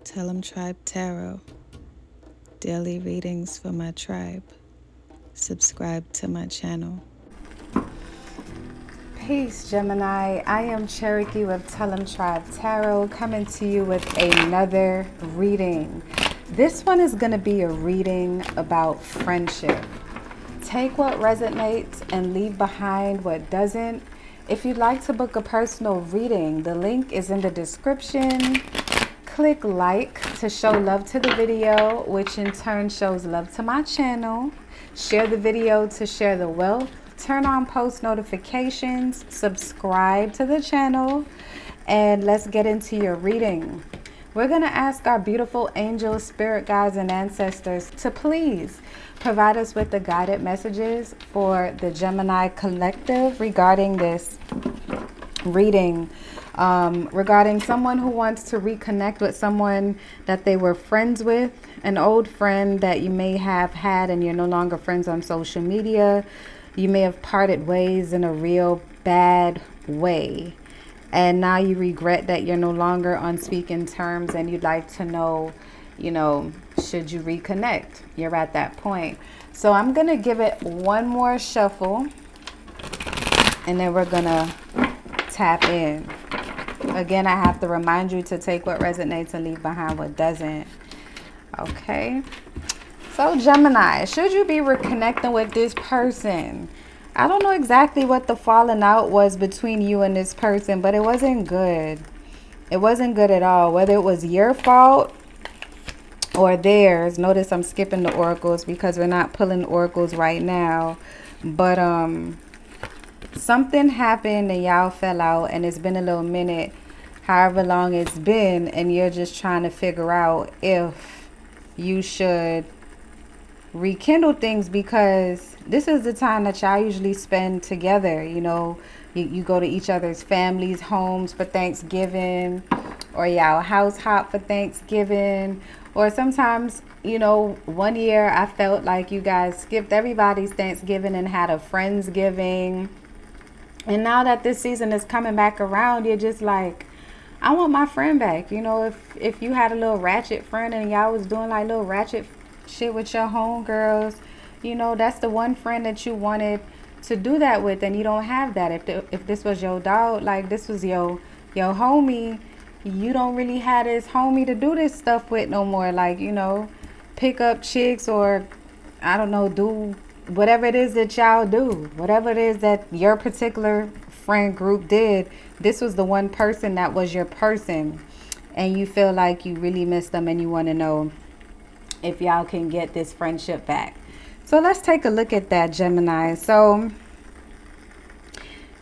Tellemtribe Tarot, daily readings for my tribe. Subscribe to my channel. Peace, Gemini. I am Cherokee with Tellemtribe Tarot, coming to you with another reading. This one is going to be a reading about friendship. Take what resonates and leave behind what doesn't. If you'd like to book a personal reading, the link is in the description. Click like to show love to the video, which in turn shows love to my channel. Share the video to share the wealth. Turn on post notifications. Subscribe to the channel. And let's get into your reading. We're going to ask our beautiful angels, spirit guides, and ancestors to please provide us with the guided messages for the Gemini collective regarding this reading. Regarding someone who wants to reconnect with someone that they were friends with, an old friend that you may have had and you're no longer friends on social media. You may have parted ways in a real bad way, and now you regret that you're no longer on speaking terms, and you'd like to know, should you reconnect? You're at that point. So I'm gonna give it one more shuffle, and then we're gonna tap in. Again, I have to remind you to take what resonates and leave behind what doesn't. Okay. So Gemini, should you be reconnecting with this person? I don't know exactly what the falling out was between you and this person, but it wasn't good. It wasn't good at all. Whether it was your fault or theirs. Notice I'm skipping the oracles because we're not pulling oracles right now. But something happened and y'all fell out, and it's been a little minute, however long it's been, and you're just trying to figure out if you should rekindle things, because this is the time that y'all usually spend together. You go to each other's families' homes for Thanksgiving, or y'all house hop for Thanksgiving, or sometimes, one year I felt like you guys skipped everybody's Thanksgiving and had a Friendsgiving. And now that this season is coming back around, you're just like, I want my friend back. If you had a little ratchet friend and y'all was doing like little ratchet shit with your homegirls, that's the one friend that you wanted to do that with, and you don't have that. If this was your dog, like this was your homie, you don't really have this homie to do this stuff with no more. Like, pick up chicks, or I don't know, do whatever it is that y'all do, whatever it is that your particular friend group did. This was the one person that was your person, and you feel like you really miss them, and you want to know if y'all can get this friendship back. So let's take a look at that, Gemini. So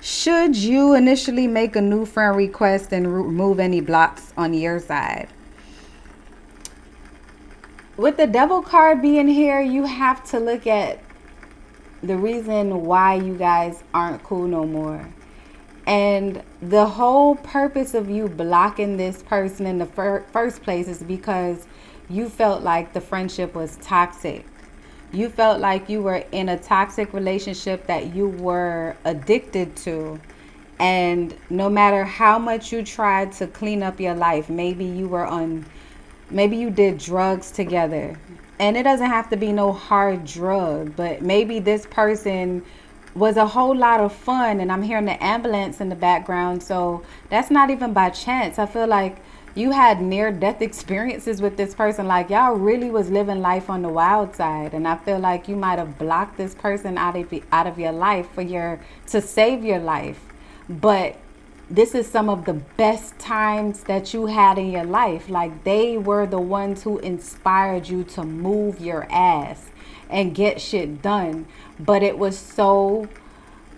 should you initially make a new friend request and remove any blocks on your side? With the devil card being here, you have to look at the reason why you guys aren't cool no more. And the whole purpose of you blocking this person in the first place is because you felt like the friendship was toxic. You felt like you were in a toxic relationship that you were addicted to. And no matter how much you tried to clean up your life, maybe you did drugs together. And it doesn't have to be no hard drug, but maybe this person was a whole lot of fun, and I'm hearing the ambulance in the background, so that's not even by chance. I feel like you had near-death experiences with this person, like y'all really was living life on the wild side, and I feel like you might have blocked this person out of your life to save your life. But this is some of the best times that you had in your life. Like, they were the ones who inspired you to move your ass and get shit done. But it was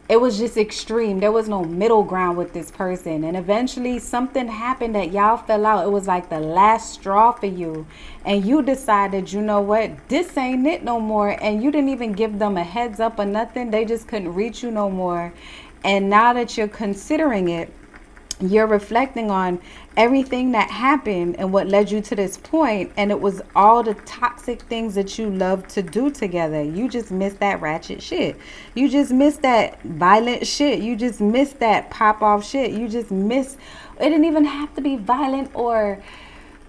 just extreme. There was no middle ground with this person. And eventually something happened that y'all fell out. It was like the last straw for you. And you decided, you know what, this ain't it no more. And you didn't even give them a heads up or nothing. They just couldn't reach you no more. And now that you're considering it, you're reflecting on everything that happened and what led you to this point, and it was all the toxic things that you love to do together. You just missed that ratchet shit. You just missed that violent shit. You just missed that pop off shit. You just missed, it didn't even have to be violent or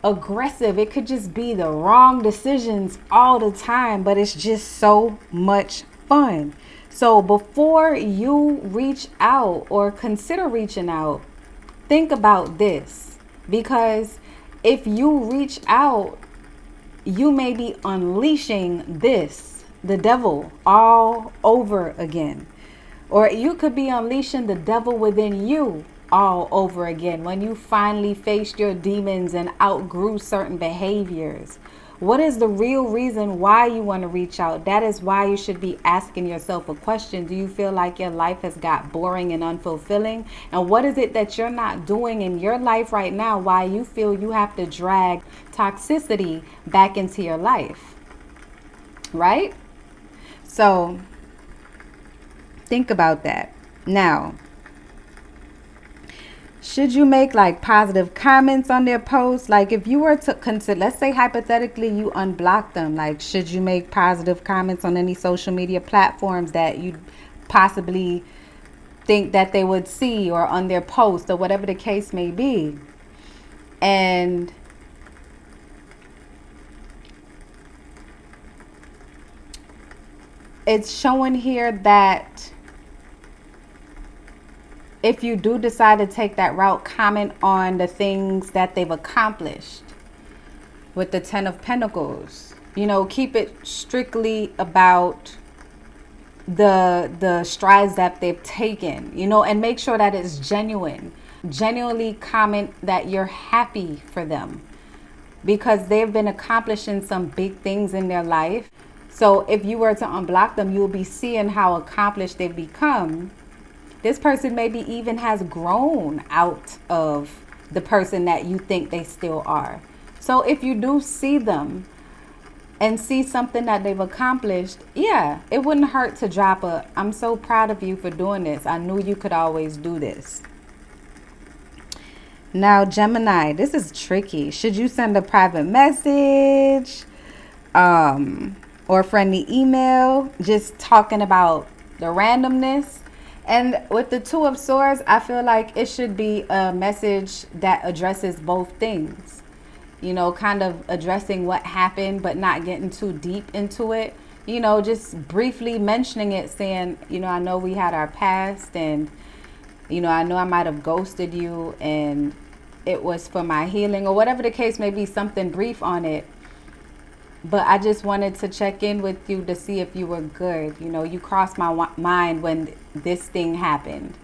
aggressive. It could just be the wrong decisions all the time, but it's just so much fun. So before you reach out or consider reaching out, think about this, because if you reach out, you may be unleashing the devil, all over again. Or you could be unleashing the devil within you all over again when you finally faced your demons and outgrew certain behaviors. What is the real reason why you want to reach out? That is why you should be asking yourself a question. Do you feel like your life has got boring and unfulfilling? And what is it that you're not doing in your life right now why you feel you have to drag toxicity back into your life? Right? So think about that. Now, should you make like positive comments on their posts? Like if you were to consider, let's say hypothetically you unblock them, like should you make positive comments on any social media platforms that you possibly think that they would see, or on their post, or whatever the case may be? And it's showing here that if you do decide to take that route, comment on the things that they've accomplished with the 10 of Pentacles. You know, keep it strictly about the strides that they've taken, you know, and make sure that it's genuine. Genuinely comment that you're happy for them, because they've been accomplishing some big things in their life. So if you were to unblock them, you'll be seeing how accomplished they've become. This person maybe even has grown out of the person that you think they still are. So if you do see them and see something that they've accomplished, yeah, it wouldn't hurt to drop a, I'm so proud of you for doing this. I knew you could always do this. Now, Gemini, this is tricky. Should you send a private message or a friendly email just talking about the randomness? And with the 2 of Swords, I feel like it should be a message that addresses both things. You know, kind of addressing what happened, but not getting too deep into it. You know, just briefly mentioning it, saying, you know, I know we had our past, and, you know, I know I might have ghosted you and it was for my healing, or whatever the case may be, something brief on it. But I just wanted to check in with you to see if you were good. You know, you crossed my mind when this thing happened,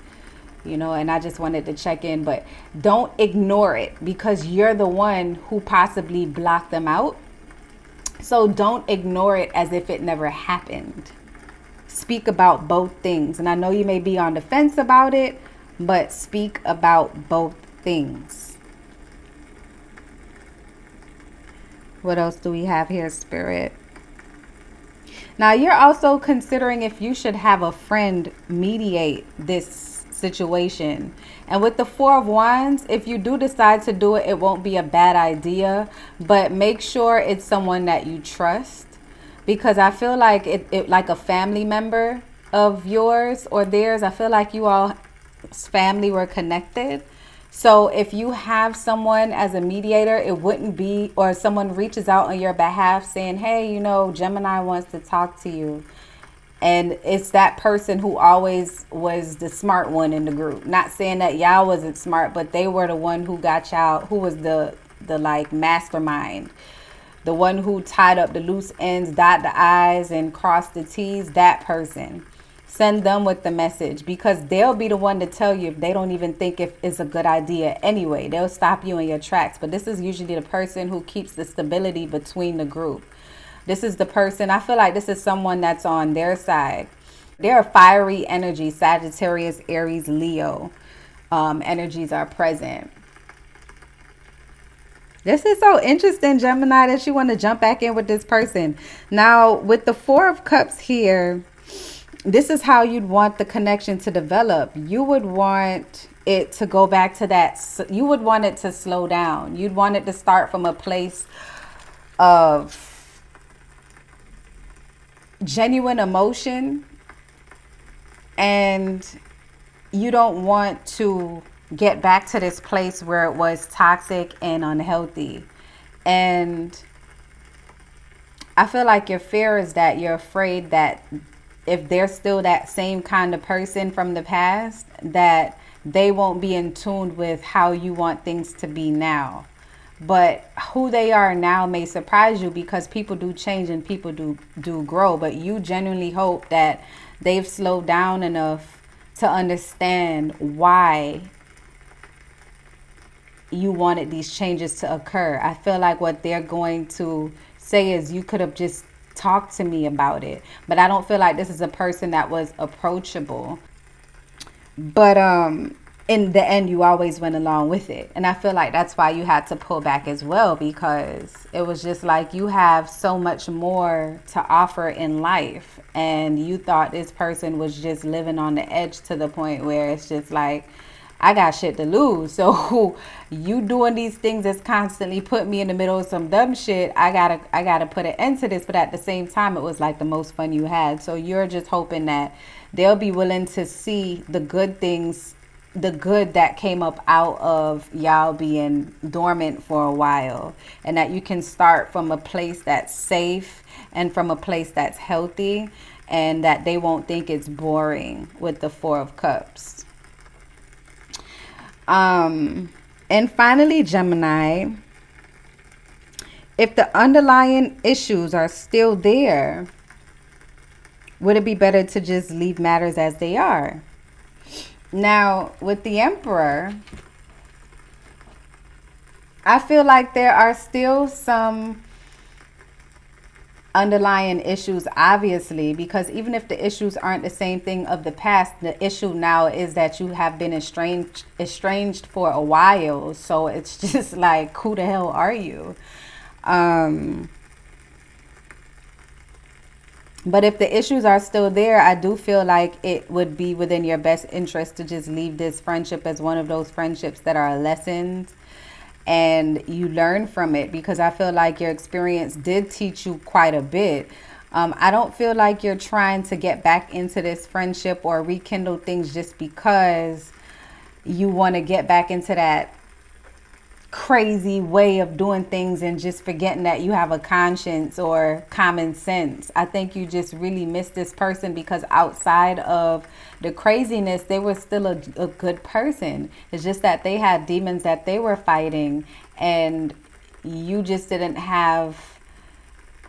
you know, and I just wanted to check in. But don't ignore it, because you're the one who possibly blocked them out. So don't ignore it as if it never happened. Speak about both things. And I know you may be on the fence about it, but speak about both things. What else do we have here, Spirit? Now, you're also considering if you should have a friend mediate this situation. And with the 4 of Wands, if you do decide to do it, it won't be a bad idea. But make sure it's someone that you trust. Because I feel like it like a family member of yours or theirs. I feel like you all's family were connected. So if you have someone as a mediator, it wouldn't be, or someone reaches out on your behalf saying, hey, you know, Gemini wants to talk to you. And it's that person who always was the smart one in the group. Not saying that y'all wasn't smart, but they were the one who got y'all, who was the like mastermind. The one who tied up the loose ends, dot the I's and crossed the T's, that person. Send them with the message, because they'll be the one to tell you if they don't even think if it's a good idea anyway. They'll stop you in your tracks. But this is usually the person who keeps the stability between the group. This is the person, I feel like this is someone that's on their side. They're a fiery energy, Sagittarius, Aries, Leo. Energies are present. This is so interesting, Gemini, that you want to jump back in with this person. Now, with the 4 of Cups here, this is how you'd want the connection to develop. You would want it to go back to that. You would want it to slow down. You'd want it to start from a place of genuine emotion. And you don't want to get back to this place where it was toxic and unhealthy. And I feel like your fear is that you're afraid that if they're still that same kind of person from the past, that they won't be in tune with how you want things to be now. But who they are now may surprise you, because people do change and people do grow. But you genuinely hope that they've slowed down enough to understand why you wanted these changes to occur. I feel like what they're going to say is, you could have just talked to me about it. But I don't feel like this is a person that was approachable. But in the end, you always went along with it. And I feel like that's why you had to pull back as well, because it was just like, you have so much more to offer in life, and you thought this person was just living on the edge, to the point where it's just like, I got shit to lose. So you doing these things that's constantly put me in the middle of some dumb shit. I gotta put an end to this. But at the same time, it was like the most fun you had. So you're just hoping that they'll be willing to see the good things, the good that came up out of y'all being dormant for a while, and that you can start from a place that's safe and from a place that's healthy, and that they won't think it's boring with the Four of Cups. And finally, Gemini, if the underlying issues are still there, would it be better to just leave matters as they are? Now, with the Emperor, I feel like there are still some underlying issues, obviously, because even if the issues aren't the same thing of the past, the issue now is that you have been estranged for a while. So it's just like, who the hell are you? But if the issues are still there, I do feel like it would be within your best interest to just leave this friendship as one of those friendships that are lessons, and you learn from it, because I feel like your experience did teach you quite a bit. I don't feel like you're trying to get back into this friendship or rekindle things just because you want to get back into that crazy way of doing things and just forgetting that you have a conscience or common sense. I think you just really miss this person, because outside of the craziness, they were still a good person. It's just that they had demons that they were fighting, and you just didn't have,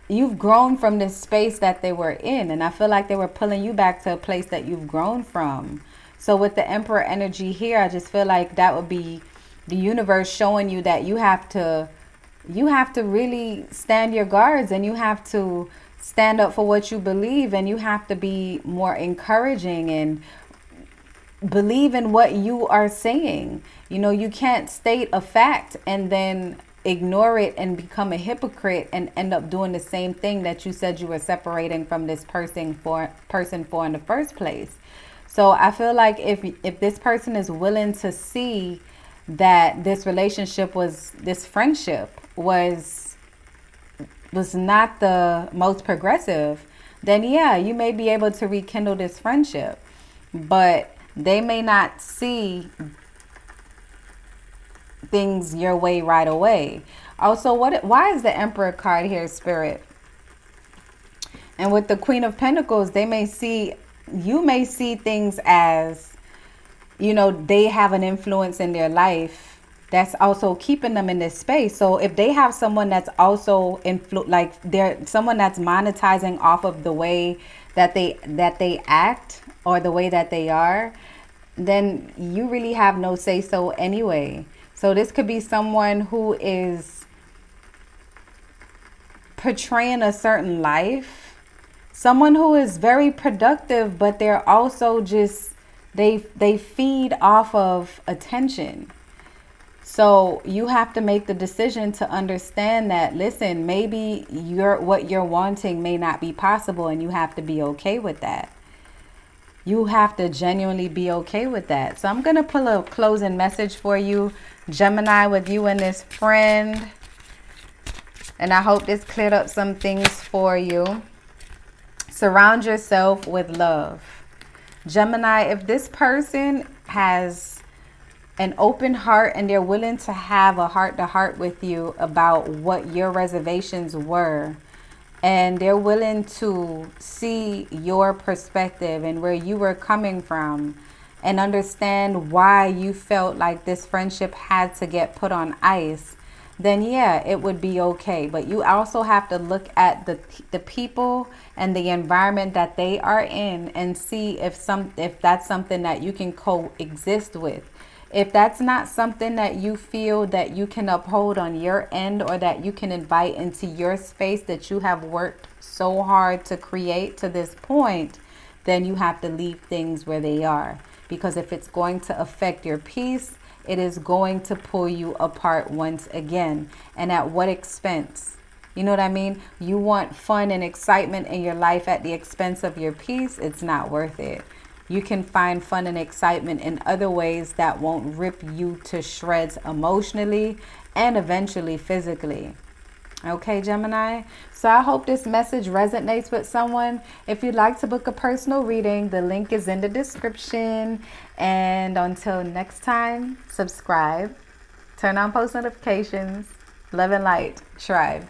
you've grown from this space that they were in, and I feel like they were pulling you back to a place that you've grown from. So with the Emperor energy here, I just feel like that would be the universe showing you that you have to really stand your guards, and you have to stand up for what you believe, and you have to be more encouraging and believe in what you are saying. You know, you can't state a fact and then ignore it and become a hypocrite and end up doing the same thing that you said you were separating from this person for in the first place. So I feel like if this person is willing to see that this friendship was not the most progressive, then yeah, you may be able to rekindle this friendship. But they may not see things your way right away. Also, why is the Emperor card here, Spirit? And with the Queen of Pentacles, you may see things as, you know, they have an influence in their life that's also keeping them in this space. So if they have someone that's also like they're someone that's monetizing off of the way that they act or the way that they are, then you really have no say so anyway. So this could be someone who is portraying a certain life, someone who is very productive, but they're also just, they feed off of attention. So you have to make the decision to understand that, listen, maybe what you're wanting may not be possible, and you have to be okay with that. You have to genuinely be okay with that. So I'm going to pull a closing message for you, Gemini, with you and this friend. And I hope this cleared up some things for you. Surround yourself with love. Gemini, if this person has an open heart, and they're willing to have a heart to heart with you about what your reservations were. And they're willing to see your perspective and where you were coming from and understand why you felt like this friendship had to get put on ice. Then yeah, it would be okay. But you also have to look at the people and the environment that they are in and see if that's something that you can coexist with. If that's not something that you feel that you can uphold on your end, or that you can invite into your space that you have worked so hard to create to this point, then you have to leave things where they are. Because if it's going to affect your peace, it is going to pull you apart once again. And at what expense? You know what I mean? You want fun and excitement in your life at the expense of your peace? It's not worth it. You can find fun and excitement in other ways that won't rip you to shreds emotionally and eventually physically. Okay, Gemini? So I hope this message resonates with someone. If you'd like to book a personal reading, the link is in the description. And until next time, subscribe, turn on post notifications. Love and light, Tribe.